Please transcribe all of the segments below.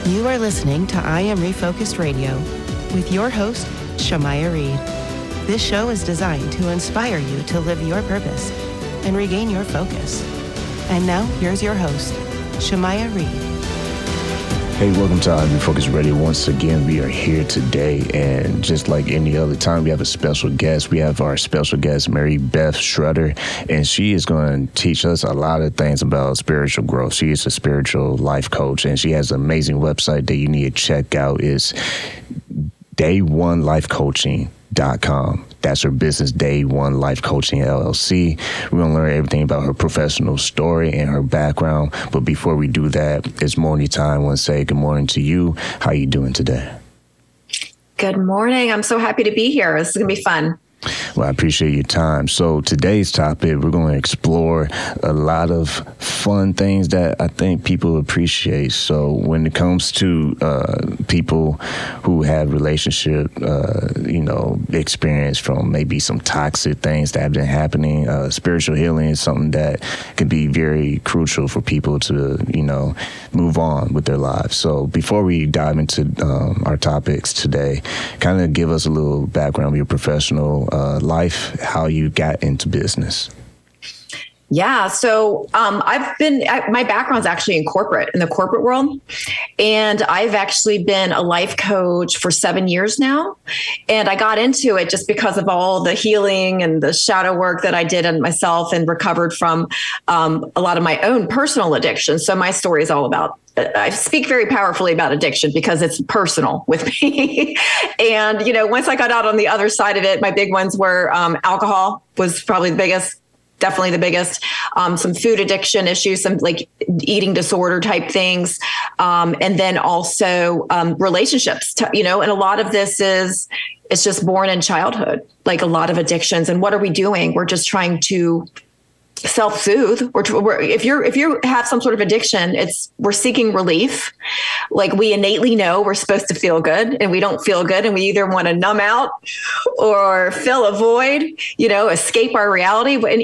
You are listening to I Am Refocused Radio with your host, Shamaya Reed. This show is designed to inspire you to live your purpose and regain your focus. And now, here's your host, Shamaya Reed. Hey, welcome to I Am Refocused Radio. Once again, we are here today, and just like any other time, we have a special guest. We have our special guest, Mary Beth Schrudder, and she is going to teach us a lot of things about spiritual growth. She is a spiritual life coach, and she has an amazing website that you need to check out. It's day1lifecoaching.com. That's her business, Day One Life Coaching LLC. We're going to learn everything about her professional story and her background. But before we do that, it's morning time. I want to say good morning to you. How are you doing today? Good morning. I'm so happy to be here. This is going to be fun. Well, I appreciate your time. So today's topic, we're going to explore a lot of fun things that I think people appreciate. So when it comes to people who have relationship, experience from maybe some toxic things that have been happening, spiritual healing is something that can be very crucial for people to, move on with their lives. So before we dive into our topics today, kind of give us a little background of your professional life, how you got into business. Yeah. So my background's actually in the corporate world. And I've actually been a life coach for 7 years now. And I got into it just because of all the healing and the shadow work that I did on myself and recovered from a lot of my own personal addictions. So my story is all about I speak very powerfully about addiction because it's personal with me. And, once I got out on the other side of it, my big ones were alcohol was probably the biggest. Definitely the biggest, some food addiction issues, some like eating disorder type things. And then also relationships, and a lot of this it's just born in childhood, like a lot of addictions. And what are we doing? We're just trying to self-soothe. If you have some sort of addiction, we're seeking relief. Like we innately know we're supposed to feel good and we don't feel good. And we either want to numb out or fill a void, escape our reality. And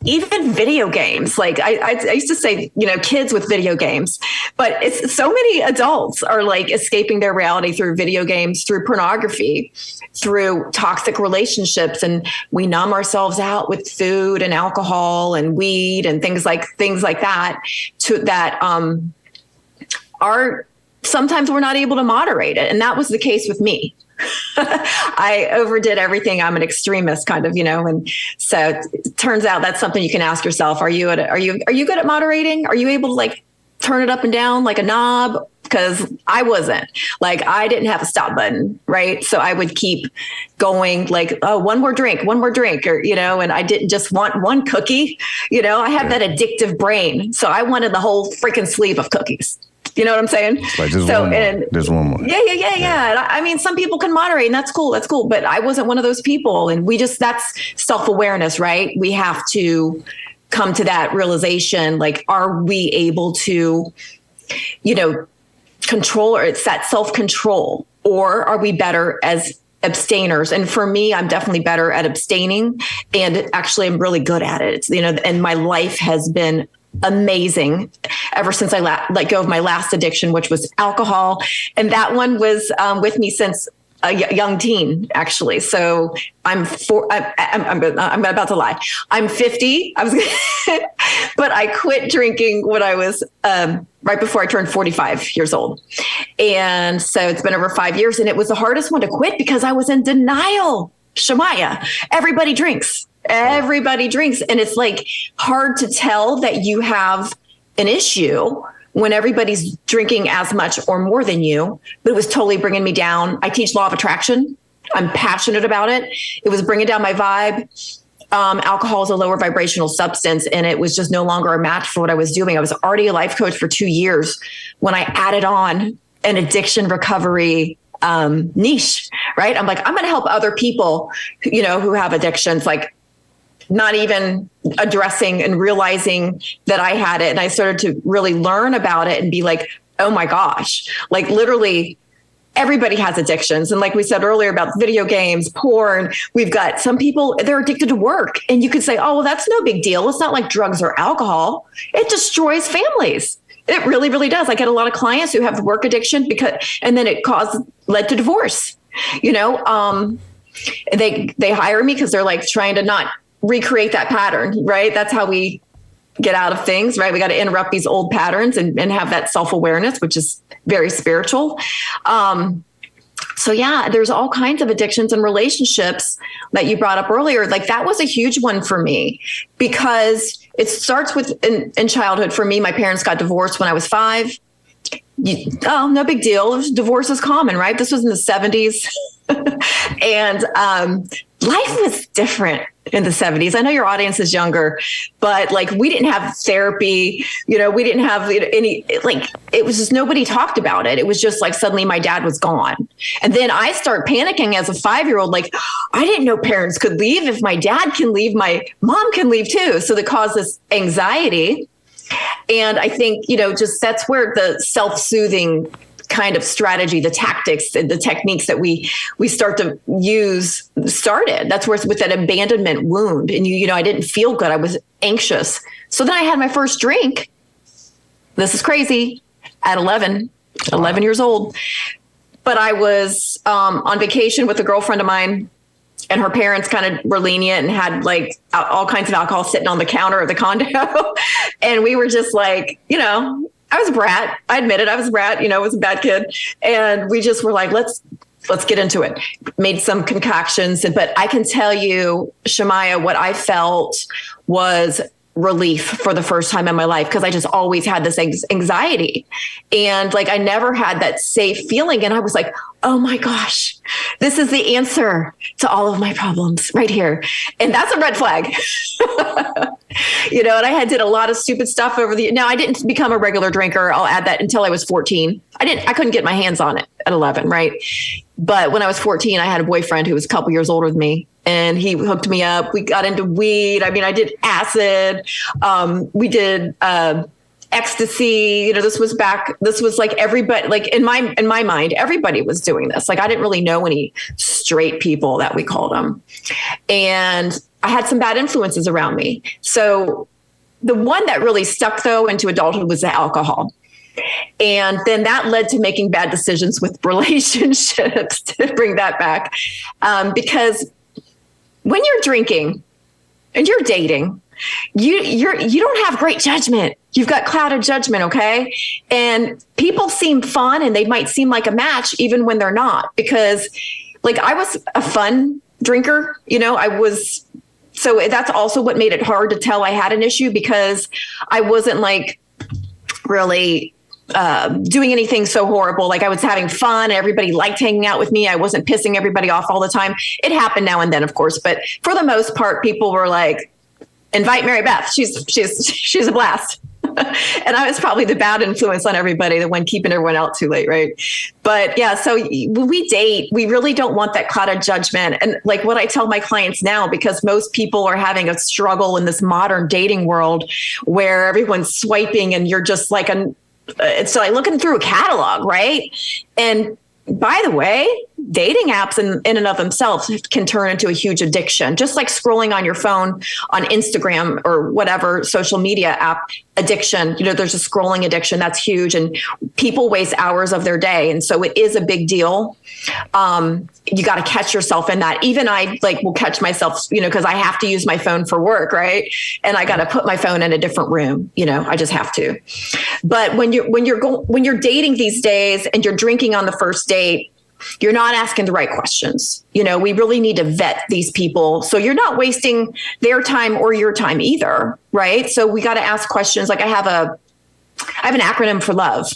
even video games, like I used to say, kids with video games, but it's so many adults are like escaping their reality through video games, through pornography, through toxic relationships. And we numb ourselves out with food and alcohol and weed and things like that are sometimes we're not able to moderate it. And that was the case with me. I overdid everything. I'm an extremist kind of, and so it turns out that's something you can ask yourself. Are you good at moderating? Are you able to like turn it up and down like a knob? Because I wasn't. Like I didn't have a stop button, right? So I would keep going like, oh, one more drink, or, and I didn't just want one cookie, I have that addictive brain. So I wanted the whole freaking sleeve of cookies. You know what I'm saying? Like there's one more. Yeah. I mean, some people can moderate and that's cool. But I wasn't one of those people. And that's self-awareness, right? We have to come to that realization. Like, are we able to, control, or it's that self-control, or are we better as abstainers? And for me, I'm definitely better at abstaining, and actually I'm really good at it. And my life has been amazing ever since I let go of my last addiction, which was alcohol. And that one was with me since a young teen, actually. So I'm about to lie. I'm 50. But I quit drinking when I was right before I turned 45 years old. And so it's been over 5 years, and it was the hardest one to quit because I was in denial. Shamaya, everybody drinks. And it's like hard to tell that you have an issue when everybody's drinking as much or more than you, but it was totally bringing me down. I teach law of attraction. I'm passionate about it. It was bringing down my vibe. Alcohol is a lower vibrational substance, and it was just no longer a match for what I was doing. I was already a life coach for 2 years when I added on an addiction recovery niche, right? I'm like, I'm going to help other people, who have addictions, like not even addressing and realizing that I had it. And I started to really learn about it and be like, oh my gosh, like literally everybody has addictions. And like we said earlier about video games, porn, we've got some people, they're addicted to work. And you could say, oh, well, that's no big deal. It's not like drugs or alcohol. It destroys families. It really, really does. I get a lot of clients who have work addiction and then it led to divorce. They hire me because they're like trying to not recreate that pattern, right? That's how we get out of things, right? We got to interrupt these old patterns and have that self-awareness, which is very spiritual. So yeah, there's all kinds of addictions and relationships that you brought up earlier. Like that was a huge one for me because it starts with in childhood. For me, my parents got divorced when I was 5. No big deal. Divorce is common, right? This was in the 70s. And life was different in the 70s. I know your audience is younger, but like we didn't have therapy, we didn't have any, like it was just nobody talked about it. It was just like suddenly my dad was gone. And then I start panicking as a 5-year-old, like I didn't know parents could leave. If my dad can leave, my mom can leave too. So that caused this anxiety. And I think, just that's where the self-soothing kind of strategy, the tactics, the techniques that we start to use started. That's where it's with that abandonment wound. And I didn't feel good. I was anxious. So then I had my first drink. This is crazy. At 11 years old. But I was on vacation with a girlfriend of mine, and her parents kind of were lenient and had like all kinds of alcohol sitting on the counter of the condo. And we were just like, I was a brat. I admit it. I was a brat, I was a bad kid. And we just were like, let's get into it. Made some concoctions. But I can tell you, Shamaya, what I felt was relief for the first time in my life, because I just always had this anxiety. And like, I never had that safe feeling. And I was like, oh my gosh, this is the answer to all of my problems right here. And that's a red flag. And I did a lot of stupid stuff now I didn't become a regular drinker. I'll add that until I was 14. I couldn't get my hands on it at 11. Right. But when I was 14, I had a boyfriend who was a couple years older than me. And he hooked me up. We got into weed. I mean, I did acid. We did ecstasy. This was like everybody, like in my mind, everybody was doing this. Like I didn't really know any straight people that we called them. And I had some bad influences around me. So the one that really stuck though into adulthood was the alcohol. And then that led to making bad decisions with relationships, to bring that back. Because when you're drinking and you're dating, you don't have great judgment. You've got clouded judgment, okay? And people seem fun and they might seem like a match even when they're not, because like I was a fun drinker, so that's also what made it hard to tell I had an issue, because I wasn't like really doing anything so horrible. Like I was having fun. Everybody liked hanging out with me. I wasn't pissing everybody off all the time. It happened now and then, of course, but for the most part, people were like, invite Mary Beth. She's a blast. And I was probably the bad influence on everybody, the one keeping everyone out too late. Right. But yeah, so when we date, we really don't want that clouded judgment. And like what I tell my clients now, because most people are having a struggle in this modern dating world where everyone's swiping and you're just like it's like looking through a catalog, right? And by the way, dating apps in and of themselves can turn into a huge addiction, just like scrolling on your phone on Instagram or whatever social media app addiction. There's a scrolling addiction that's huge, and people waste hours of their day. And so it is a big deal. You got to catch yourself in that. Even I will catch myself, because I have to use my phone for work. Right. And I got to put my phone in a different room. I just have to. But when you're dating these days and you're drinking on the first date, you're not asking the right questions. We really need to vet these people. So you're not wasting their time or your time either. Right. So we got to ask questions. Like I have an acronym for LOVE,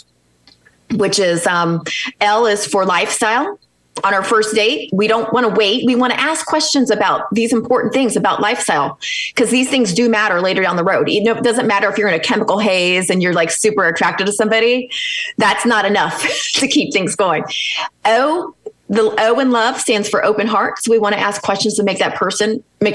which is L is for lifestyle. On our first date, we don't want to wait. We want to ask questions about these important things about lifestyle, because these things do matter later down the road. It doesn't matter if you're in a chemical haze and you're like super attracted to somebody. That's not enough to keep things going. The O in love stands for open heart. So we want to ask questions to make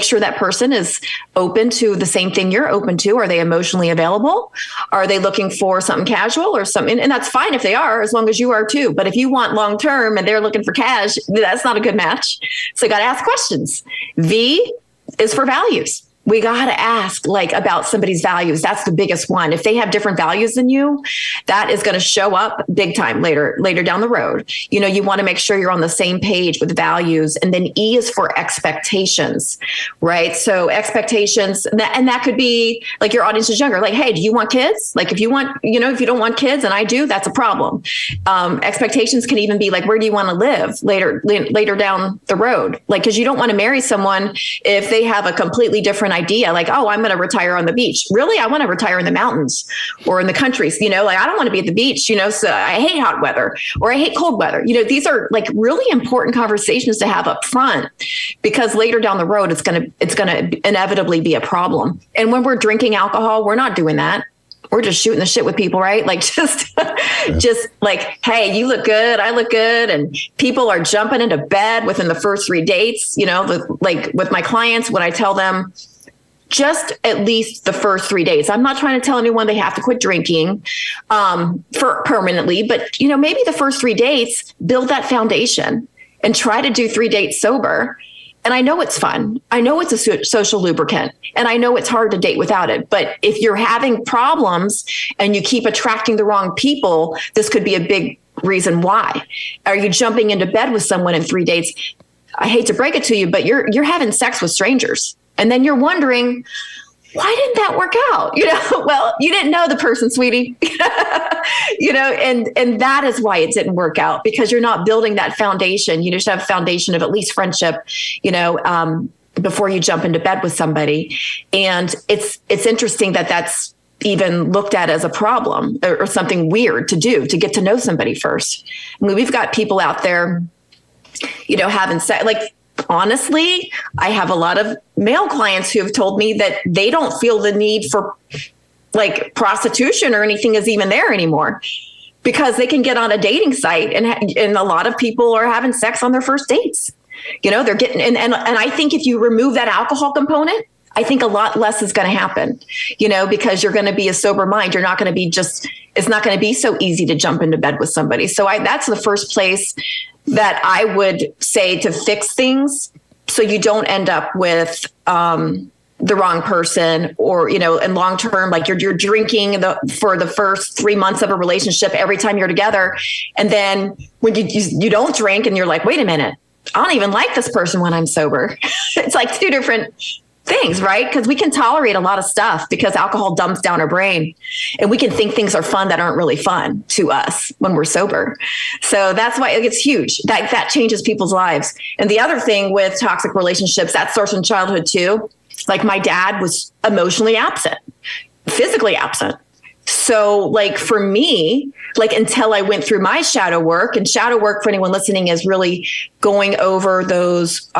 sure that person is open to the same thing you're open to. Are they emotionally available? Are they looking for something casual or something? And that's fine if they are, as long as you are too. But if you want long-term and they're looking for cash, that's not a good match. So you got to ask questions. V is for values. we got to ask like about somebody's values. That's the biggest one. If they have different values than you, that is going to show up big time later down the road. You know, you want to make sure you're on the same page with values. And then E is for expectations, right? So expectations, and that could be like your audience is younger. Like, hey, do you want kids? Like if you don't want kids and I do, that's a problem. Expectations can even be like, where do you want to live later down the road? Like, cause you don't want to marry someone if they have a completely different idea, like, oh, I'm going to retire on the beach. Really? I want to retire in the mountains or in the countries, you know, like I don't want to be at the beach, you know, so I hate hot weather or I hate cold weather. You know, these are like really important conversations to have up front because later down the road, it's going to inevitably be a problem. And when we're drinking alcohol, we're not doing that. We're just shooting the shit with people, right? Like just like, hey, you look good. I look good. And people are jumping into bed within the first 3 dates, you know, like with my clients, when I tell them, just at least the first 3 days. I'm not trying to tell anyone they have to quit drinking for permanently, but you know, maybe the first 3 dates, build that foundation and try to do 3 dates sober. And I know it's fun. I know it's a social lubricant and I know it's hard to date without it. But if you're having problems and you keep attracting the wrong people, this could be a big reason why. Are you jumping into bed with someone in 3 dates? I hate to break it to you, but you're having sex with strangers. And then you're wondering, why didn't that work out? You know, well, you didn't know the person, sweetie, you know, and that is why it didn't work out because you're not building that foundation. You just have a foundation of at least friendship, you know, before you jump into bed with somebody. And it's interesting that that's even looked at as a problem or something weird to do, to get to know somebody first. I mean, we've got people out there, you know, having sex, like, honestly, I have a lot of male clients who have told me that they don't feel the need for like prostitution or anything is even there anymore because they can get on a dating site and a lot of people are having sex on their first dates. You know, they're getting, and I think if you remove that alcohol component, I think a lot less is going to happen, you know, because you're going to be a sober mind. You're not going to be it's not going to be so easy to jump into bed with somebody. So that's the first place that I would say to fix things so you don't end up with the wrong person or, you know, in long term, like you're drinking for the first 3 months of a relationship every time you're together. And then when you don't drink and you're like, wait a minute, I don't even like this person when I'm sober. It's like two different things, right? Because we can tolerate a lot of stuff because alcohol dumps down our brain and we can think things are fun that aren't really fun to us when we're sober. So that's why it's huge. That changes people's lives. And the other thing with toxic relationships, that starts in childhood too. Like my dad was emotionally absent, physically absent. So like for me, like until I went through my shadow work, and shadow work for anyone listening is really going over those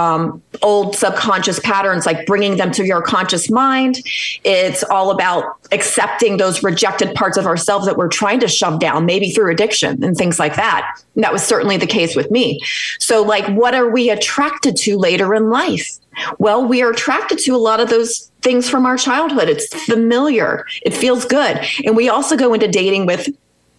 old subconscious patterns, like bringing them to your conscious mind. It's all about accepting those rejected parts of ourselves that we're trying to shove down, maybe through addiction and things like that. And that was certainly the case with me. So like, what are we attracted to later in life? Well, we are attracted to a lot of those things from our childhood. It's familiar. It feels good. And we also go into dating with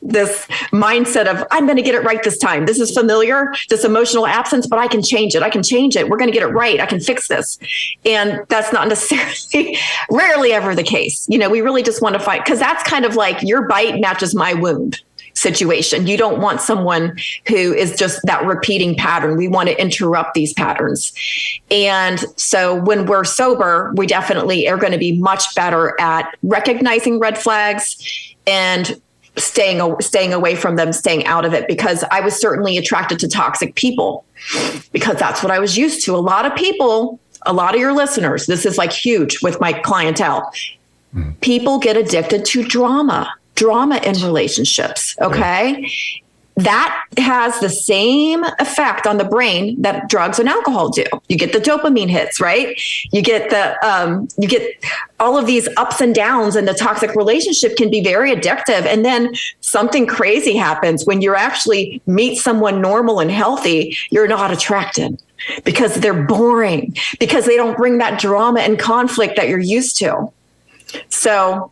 this mindset of, I'm going to get it right this time. This is familiar, this emotional absence, but I can change it. I can change it. We're going to get it right. I can fix this. And that's not necessarily, rarely ever the case. You know, we really just want to fight because that's kind of like your bite matches my wound situation. You don't want someone who is just that repeating pattern. We want to interrupt these patterns. And so when we're sober, we definitely are going to be much better at recognizing red flags and staying away from them, staying out of it, because I was certainly attracted to toxic people because that's what I was used to. A lot of people, a lot of your listeners, this is like huge with my clientele. People get addicted to drama in relationships. Okay. That has the same effect on the brain that drugs and alcohol do. You get the dopamine hits, right? You get you get all of these ups and downs, and the toxic relationship can be very addictive. And then something crazy happens when you actually meet someone normal and healthy. You're not attracted because they're boring, because they don't bring that drama and conflict that you're used to. So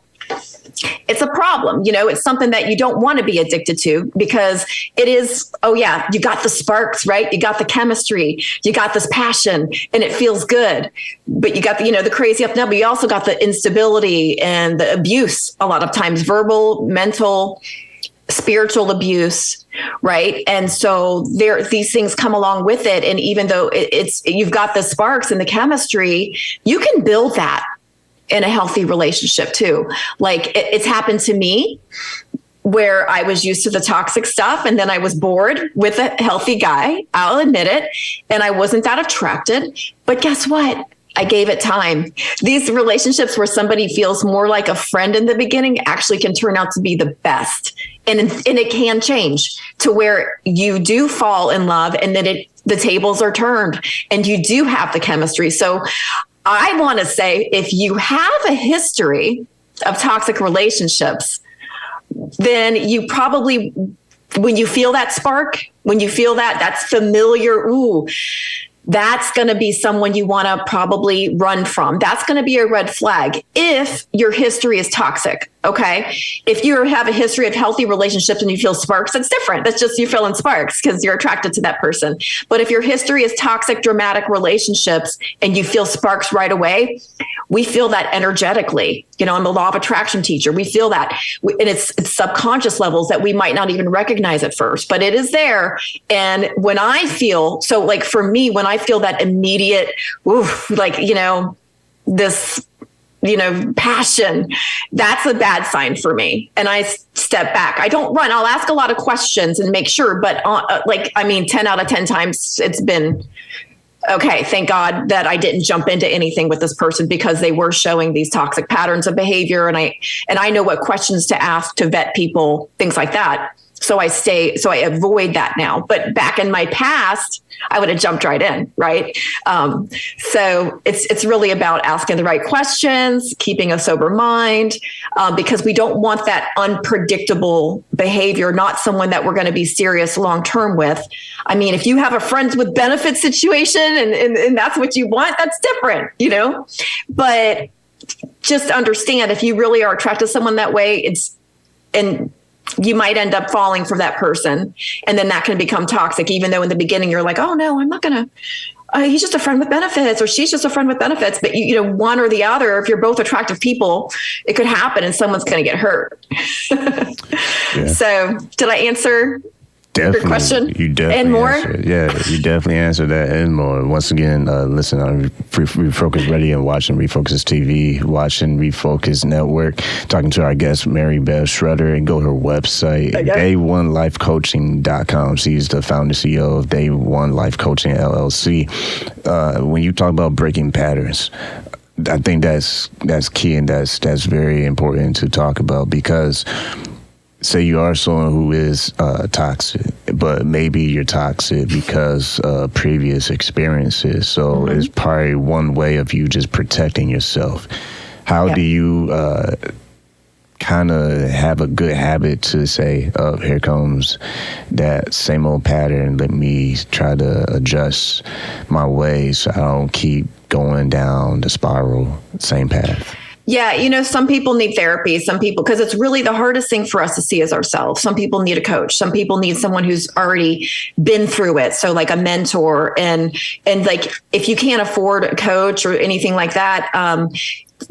it's a problem. It's something that you don't want to be addicted to, because it is, oh yeah, you got the sparks, right? You got the chemistry, you got this passion, and it feels good. But you got the crazy up and down, but you also got the instability and the abuse, a lot of times verbal, mental, spiritual abuse, right? And so these things come along with it. And even though you've got the sparks and the chemistry, you can build that in a healthy relationship too. Like it's happened to me where I was used to the toxic stuff, and then I was bored with a healthy guy. I'll admit it. And I wasn't that attracted, but guess what? I gave it time. These relationships where somebody feels more like a friend in the beginning actually can turn out to be the best. And it can change to where you do fall in love, and then the tables are turned and you do have the chemistry. So I want to say, if you have a history of toxic relationships, then you probably, when you feel that spark, when you feel that's familiar, that's going to be someone you want to probably run from. That's going to be a red flag if your history is toxic. Okay. If you have a history of healthy relationships and you feel sparks, that's different. That's just you feeling sparks because you're attracted to that person. But if your history is toxic, dramatic relationships and you feel sparks right away, we feel that energetically. I'm a law of attraction teacher. We feel that. And it's subconscious levels that we might not even recognize at first, but it is there. And when I feel, so like for me, when I feel that immediate, this, passion, that's a bad sign for me. And I step back. I don't run. I'll ask a lot of questions and make sure, but 10 out of 10 times it's been okay. Thank God that I didn't jump into anything with this person because they were showing these toxic patterns of behavior. And I know what questions to ask to vet people, things like that. So I avoid that now. But back in my past, I would have jumped right in, right? So it's really about asking the right questions, keeping a sober mind, because we don't want that unpredictable behavior, not someone that we're going to be serious long-term with. I mean, if you have a friends with benefits situation and that's what you want, that's different, But just understand, if you really are attracted to someone that way, you might end up falling for that person. And then that can become toxic, even though in the beginning you're like, oh no, I'm not going to, he's just a friend with benefits, or she's just a friend with benefits. But one or the other, if you're both attractive people, it could happen and someone's going to get hurt. Yeah. So did I answer your question? You definitely and more? You definitely answered that and more. Once again, listen on Refocused Radio and watching Refocused TV, watching Refocused Network, talking to our guest, Mary Beth Schrudder, and go to her website, day1lifecoaching.com. She's the founder CEO of Day One Life Coaching LLC. When you talk about breaking patterns, I think that's key, and that's very important to talk about, because say you are someone who is toxic, but maybe you're toxic because of previous experiences. So it's probably one way of you just protecting yourself. How do you kind of have a good habit to say, oh, here comes that same old pattern. Let me try to adjust my ways so I don't keep going down the spiral, same path. Yeah, some people need therapy, some people, because it's really the hardest thing for us to see as ourselves. Some people need a coach. Some people need someone who's already been through it. So like a mentor, and like, if you can't afford a coach or anything like that,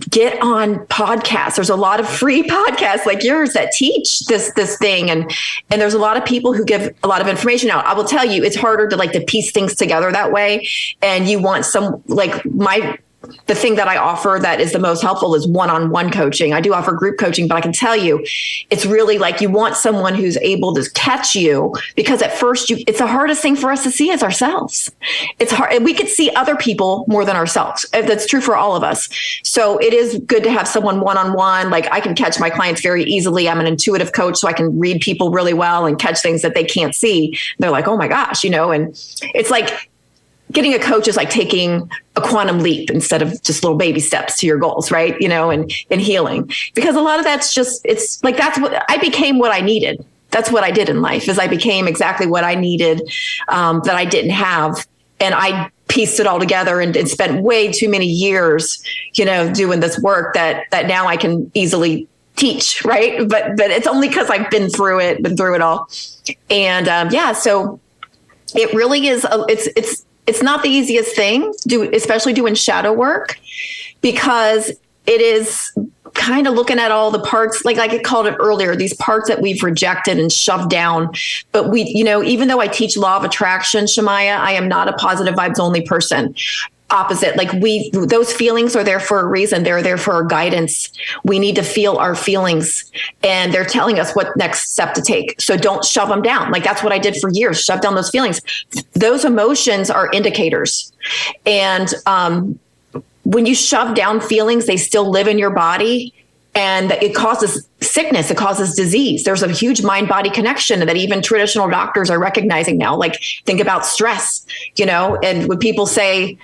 get on podcasts. There's a lot of free podcasts like yours that teach this thing. And there's a lot of people who give a lot of information out. I will tell you, it's harder to piece things together that way. And you want the thing that I offer that is the most helpful is one-on-one coaching. I do offer group coaching, but I can tell you, it's really like you want someone who's able to catch you, because at first it's the hardest thing for us to see as ourselves. It's hard. We could see other people more than ourselves. That's true for all of us. So it is good to have someone one-on-one. Like, I can catch my clients very easily. I'm an intuitive coach, so I can read people really well and catch things that they can't see. They're like, oh my gosh, and it's like, getting a coach is like taking a quantum leap instead of just little baby steps to your goals, right? And healing, because a lot of that's just, it's like, that's what I became, what I needed. That's what I did in life, is I became exactly what I needed, that I didn't have. And I pieced it all together and spent way too many years, doing this work that now I can easily teach, right? But it's only because I've been through it all. And so it really is, it's not the easiest thing, especially doing shadow work, because it is kind of looking at all the parts, like I called it earlier, these parts that we've rejected and shoved down. But we, even though I teach law of attraction, Shamaya, I am not a positive vibes only person. Opposite. Like those feelings are there for a reason. They're there for our guidance. We need to feel our feelings, and they're telling us what next step to take. So don't shove them down. Like that's what I did for years. Shove down those feelings. Those emotions are indicators. And, when you shove down feelings, they still live in your body, and it causes sickness. It causes disease. There's a huge mind-body connection that even traditional doctors are recognizing now. Like think about stress, and when people say,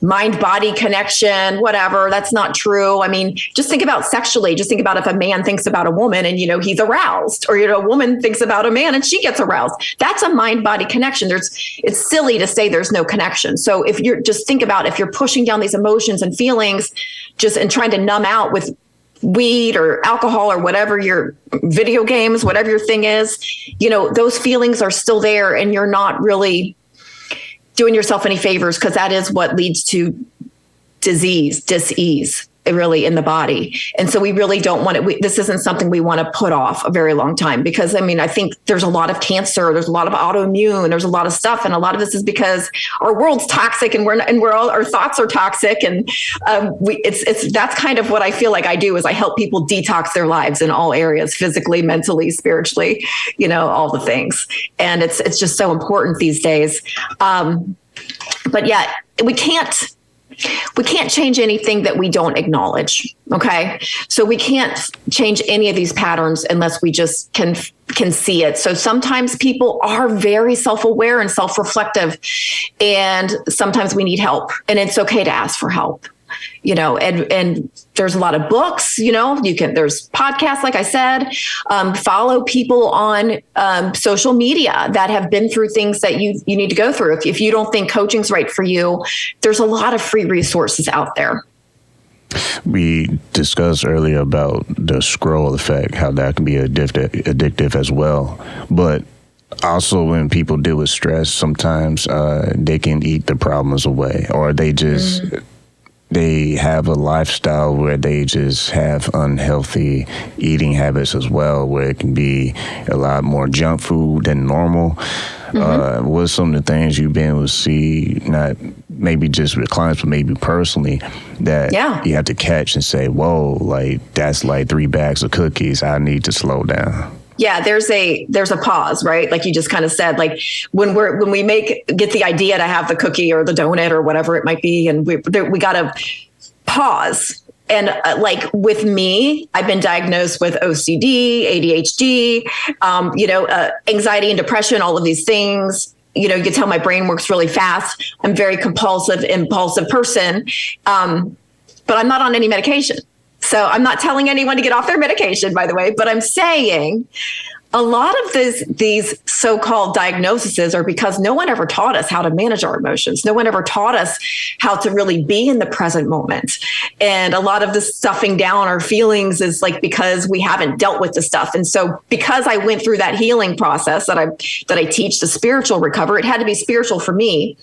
mind-body connection, whatever, that's not true. I mean, just think about sexually. Just think about if a man thinks about a woman and, he's aroused, or, a woman thinks about a man and she gets aroused. That's a mind-body connection. It's silly to say there's no connection. So if you're just think about if you're pushing down these emotions and feelings and trying to numb out with weed or alcohol or whatever your video games, whatever your thing is, those feelings are still there, and you're not really doing yourself any favors, because that is what leads to dis-ease really in the body. And so we really don't want it. This isn't something we want to put off a very long time, because I think there's a lot of cancer, there's a lot of autoimmune, there's a lot of stuff. And a lot of this is because our world's toxic, and our thoughts are toxic. And that's kind of what I feel like I do, is I help people detox their lives in all areas, physically, mentally, spiritually, all the things. And it's just so important these days. But yeah, we can't change anything that we don't acknowledge. Okay. So we can't change any of these patterns unless we just can see it. So sometimes people are very self-aware and self-reflective, and sometimes we need help, and it's okay to ask for help. And there's a lot of books, there's podcasts, like I said, follow people on social media that have been through things that you need to go through. If you don't think coaching's right for you, there's a lot of free resources out there. We discussed earlier about the scroll effect, how that can be addictive as well. But also, when people deal with stress, sometimes they can eat the problems away, or they just... They have a lifestyle where they just have unhealthy eating habits as well, where it can be a lot more junk food than normal. What's some of the things you've been able to see, not maybe just with clients, but maybe personally, that you have to catch and say, whoa, like that's like 3 bags of cookies. I need to slow down. Yeah, there's a pause, right? Like you just kind of said, like when we get the idea to have the cookie or the donut or whatever it might be, and we got to pause. And like with me, I've been diagnosed with OCD, ADHD, anxiety and depression, all of these things. You can tell my brain works really fast. I'm a very compulsive, impulsive person, but I'm not on any medication. So I'm not telling anyone to get off their medication, by the way, but I'm saying a lot of these so-called diagnoses are because no one ever taught us how to manage our emotions. No one ever taught us how to really be in the present moment. And a lot of the stuffing down our feelings is like because we haven't dealt with the stuff. And so because I went through that healing process that I teach, the spiritual recovery, it had to be spiritual for me.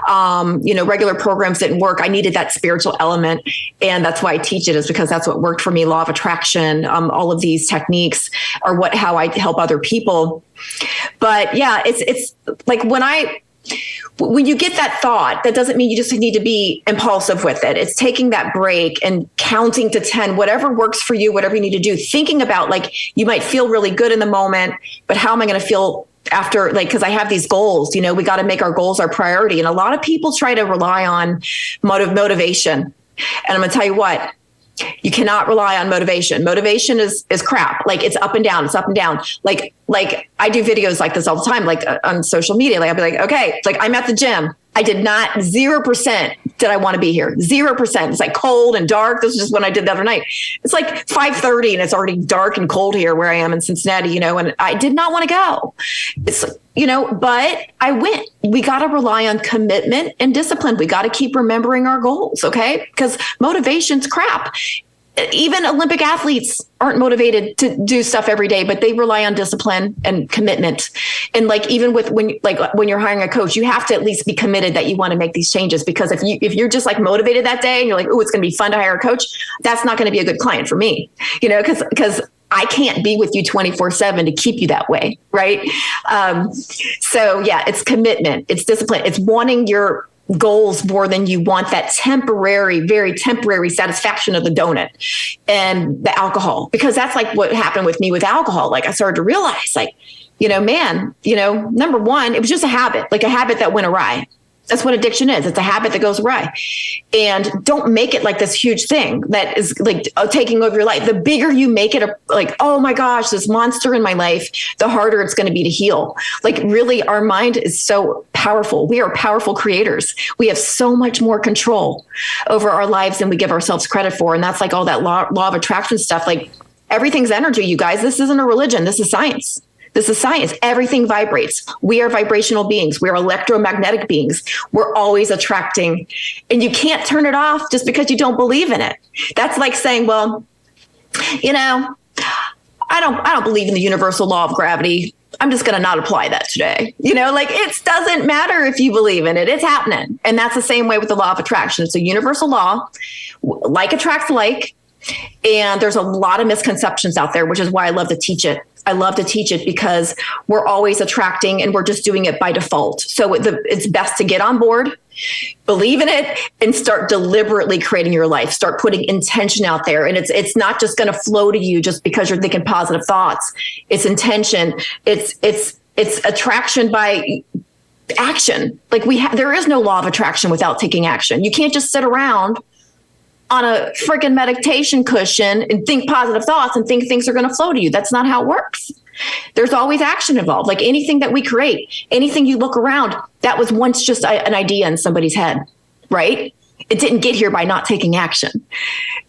Regular programs didn't work. I needed that spiritual element. And that's why I teach it, is because that's what worked for me. Law of attraction, all of these techniques are how I help other people. But yeah, it's like when you get that thought, that doesn't mean you just need to be impulsive with it. It's taking that break and counting to 10, whatever works for you, whatever you need to do. Thinking about, like, you might feel really good in the moment, but how am I going to feel after, like, because I have these goals, we got to make our goals our priority. And a lot of people try to rely on motivation. And I'm going to tell you what, you cannot rely on motivation. Motivation is crap. Like, it's up and down. It's up and down. Like I do videos like this all the time, like on social media. Like I'll be like, okay, like I'm at the gym. I did not 0% did I want to be here. 0%. It's like cold and dark. This is just when I did the other night. It's like 5:30 and it's already dark and cold here where I am in Cincinnati, and I did not want to go. It's, but I went. We got to rely on commitment and discipline. We got to keep remembering our goals. Okay. Because motivation's crap. even Olympic athletes aren't motivated to do stuff every day, but they rely on discipline and commitment. And like, even with when you're hiring a coach, you have to at least be committed that you want to make these changes, because if you're just like motivated that day and you're like, oh, it's going to be fun to hire a coach, that's not going to be a good client for me, because I can't be with you 24/7 to keep you that way. Right. So yeah, it's commitment, it's discipline, it's wanting your goals more than you want that very temporary satisfaction of the donut and the alcohol, because that's like what happened with me with alcohol. Like I started to realize, like, number one, it was just a habit that went awry. That's what addiction is. It's a habit that goes awry. And don't make it like this huge thing that is like taking over your life. The bigger you make it, like, oh my gosh, this monster in my life, the harder it's going to be to heal. Like, really, our mind is so powerful. We are powerful creators. We have so much more control over our lives than we give ourselves credit for. And that's like all that law of attraction stuff. Like, everything's energy, you guys. This isn't a religion. This is science. This is science. Everything vibrates. We are vibrational beings. We are electromagnetic beings. We're always attracting, and you can't turn it off just because you don't believe in it. That's like saying, well, I don't believe in the universal law of gravity. I'm just going to not apply that today. It doesn't matter if you believe in it. It's happening. And that's the same way with the law of attraction. It's a universal law. Like attracts like. And there's a lot of misconceptions out there, which is why I love to teach it. I love to teach it because we're always attracting, and we're just doing it by default. So it's best to get on board, believe in it, and start deliberately creating your life. Start putting intention out there. And it's not just going to flow to you just because you're thinking positive thoughts. It's intention. It's attraction by action. Like there is no law of attraction without taking action. You can't just sit around on a freaking meditation cushion and think positive thoughts and think things are going to flow to you. That's not how it works. There's always action involved. Like anything that we create, anything you look around, that was once just an idea in somebody's head, right? It didn't get here by not taking action.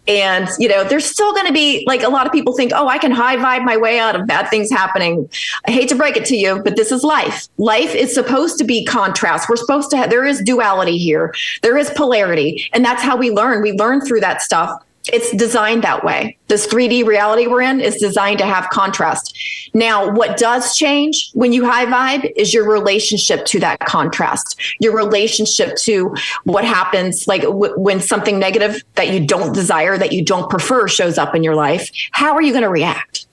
And, there's still going to be, like, a lot of people think, oh, I can high vibe my way out of bad things happening. I hate to break it to you, but this is life. Life is supposed to be contrast. We're supposed to there is duality here. There is polarity. And that's how we learn. We learn through that stuff. It's designed that way. This 3D reality we're in is designed to have contrast. Now, what does change when you high vibe is your relationship to that contrast, your relationship to what happens, like when something negative that you don't desire, that you don't prefer shows up in your life. How are you going to react?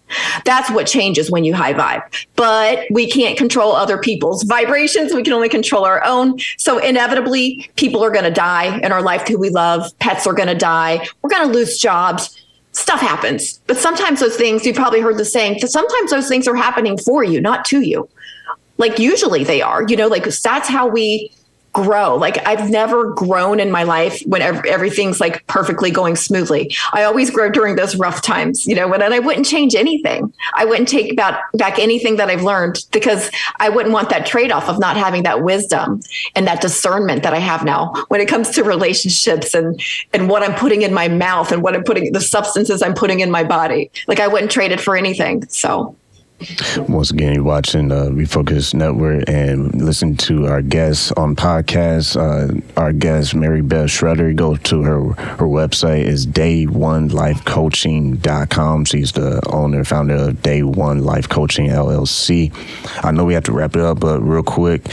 That's what changes when you high vibe. But we can't control other people's vibrations. We can only control our own. So inevitably, people are going to die in our life who we love. Pets are going to die. We're going to lose jobs. Stuff happens. But sometimes those things, you've probably heard the saying, sometimes those things are happening for you, not to you. Like usually they are, like that's how we grow. Like I've never grown in my life when everything's like perfectly going smoothly. I always grow during those rough times, when I wouldn't change anything. I wouldn't take back anything that I've learned, because I wouldn't want that trade-off of not having that wisdom and that discernment that I have now when it comes to relationships and what I'm putting in my mouth and the substances I'm putting in my body. Like I wouldn't trade it for anything. So once again, you're watching the Refocused Network and listen to our guests on podcasts. Our guest, Mary Beth Schrudder, go to her website is day1lifecoaching.com. She's the owner, founder of Day One Life Coaching, LLC. I know we have to wrap it up, but real quick,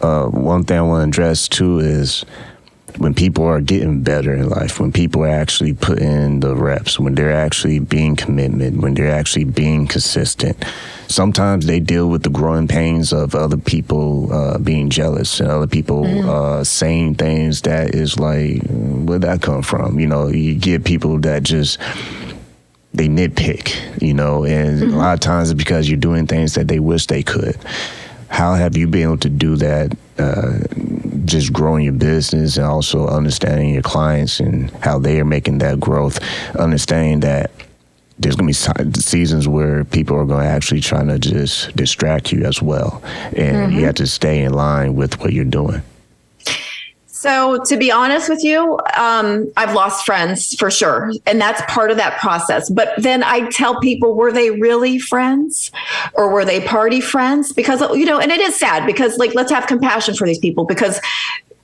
one thing I want to address too is when people are getting better in life, when people are actually putting in the reps, when they're actually being committed, when they're actually being consistent, sometimes they deal with the growing pains of other people being jealous and other people saying things that is like, where'd that come from? You get people that just, they nitpick, and a lot of times it's because you're doing things that they wish they could. How have you been able to do that, just growing your business and also understanding your clients and how they are making that growth, understanding that there's going to be seasons where people are going to actually try to just distract you as well. And you have to stay in line with what you're doing. So to be honest with you, I've lost friends for sure. And that's part of that process. But then I tell people, were they really friends or were they party friends? Because, and it is sad because like, let's have compassion for these people because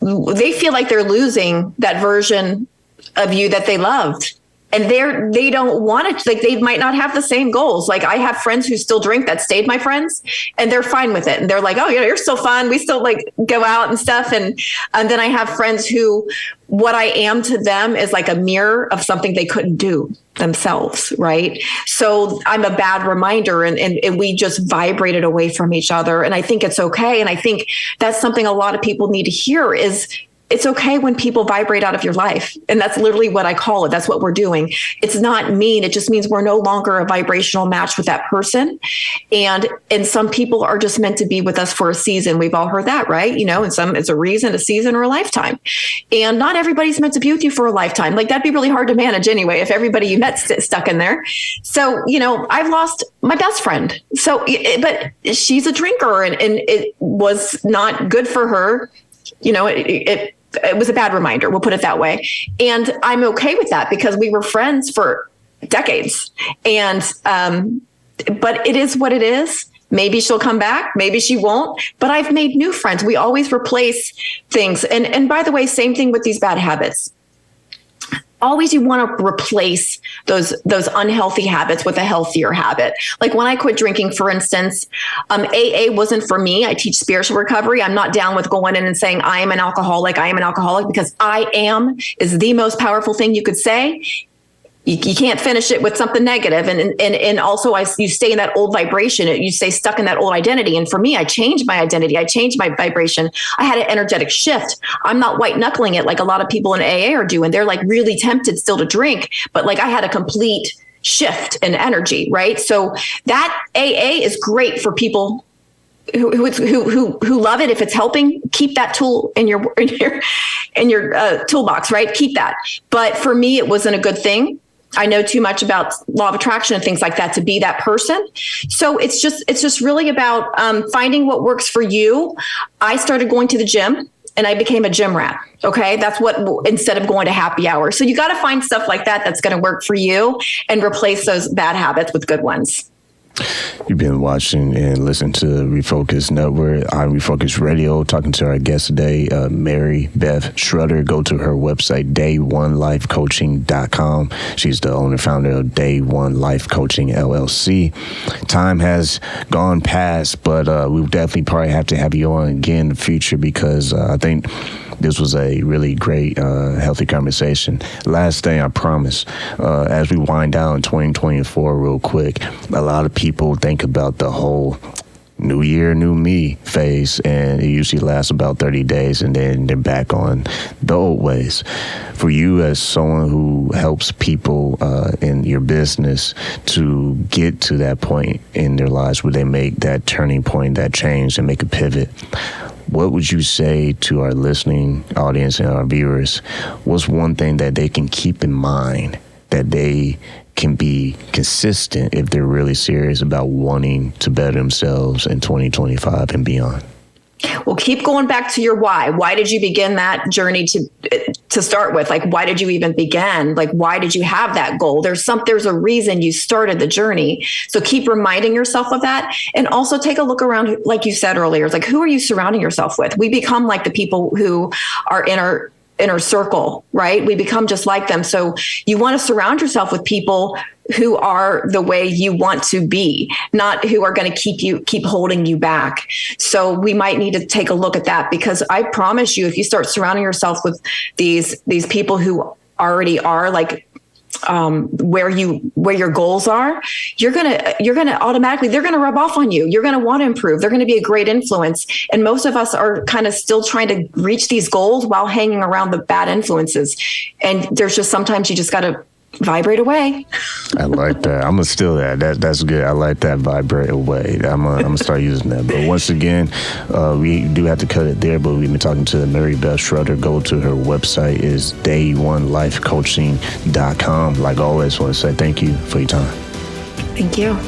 they feel like they're losing that version of you that they loved. and they don't want to, like, they might not have the same goals. Like, I have friends who still drink that stayed my friends, and they're fine with it. And they're like, oh, you're still fun. We still like go out and stuff. And then I have friends who, what I am to them is like a mirror of something they couldn't do themselves. Right. So I'm a bad reminder, and we just vibrated away from each other. And I think it's okay. And I think that's something a lot of people need to hear is, it's okay when people vibrate out of your life. And that's literally what I call it. That's what we're doing. It's not mean. It just means we're no longer a vibrational match with that person. And some people are just meant to be with us for a season. We've all heard that, right? And some, it's a reason, a season, or a lifetime. And not everybody's meant to be with you for a lifetime. Like, that'd be really hard to manage anyway, if everybody you met stuck in there. So, I've lost my best friend. So, but she's a drinker, and it was not good for her. It was a bad reminder. We'll put it that way. And I'm okay with that because we were friends for decades. And, but it is what it is. Maybe she'll come back. Maybe she won't. But I've made new friends. We always replace things. And by the way, same thing with these bad habits. Always you want to replace those unhealthy habits with a healthier habit. Like when I quit drinking, for instance, AA wasn't for me. I teach spiritual recovery. I'm not down with going in and saying I am an alcoholic, because I am is the most powerful thing you could say. You can't finish it with something negative. And also you stay in that old vibration. You stay stuck in that old identity. And for me, I changed my identity. I changed my vibration. I had an energetic shift. I'm not white knuckling it like a lot of people in AA are doing. They're like really tempted still to drink, but like I had a complete shift in energy, right? So that AA is great for people who love it. If it's helping, keep that tool in your toolbox, right? Keep that. But for me, it wasn't a good thing. I know too much about law of attraction and things like that to be that person. So it's just really about finding what works for you. I started going to the gym and I became a gym rat. Okay. That's what, instead of going to happy hour. So you got to find stuff like that that's going to work for you and replace those bad habits with good ones. You've been watching and listening to Refocused Network. I'm Refocused Radio, talking to our guest today, Mary Beth Schrudder. Go to her website, day1lifecoaching.com. She's the owner, founder of Day One Life Coaching, LLC. Time has gone past, but we'll definitely probably have to have you on again in the future because I think this was a really great, healthy conversation. Last thing, I promise, as we wind down 2024 real quick, a lot of people think about the whole new year, new me phase, and it usually lasts about 30 days, and then they're back on the old ways. For you as someone who helps people in your business to get to that point in their lives where they make that turning point, that change, and make a pivot, what would you say to our listening audience and our viewers? What's one thing that they can keep in mind that they can be consistent if they're really serious about wanting to better themselves in 2025 and beyond? Well, keep going back to your why. Why did you begin that journey to start with? Like, why did you even begin? Like, why did you have that goal? There's a reason you started the journey. So keep reminding yourself of that. And also take a look around, like you said earlier, it's like, who are you surrounding yourself with? We become like the people who are in our inner circle, right? We become just like them. So you want to surround yourself with people who are the way you want to be, not who are going to keep holding you back. So we might need to take a look at that, because I promise you, if you start surrounding yourself with these people who already are like where your goals are, you're gonna automatically, they're gonna rub off on you. You're gonna want to improve. They're gonna be a great influence. And most of us are kind of still trying to reach these goals while hanging around the bad influences. And there's just sometimes you just gotta vibrate away. I like that. I'm gonna steal that. That's good. I like that, vibrate away. I'm gonna start using that. But once again, we do have to cut it there. But we've been talking to Mary Beth Schrudder. Go to her website, is day1lifecoaching.com. Like always, I want to say thank you for your time. Thank you.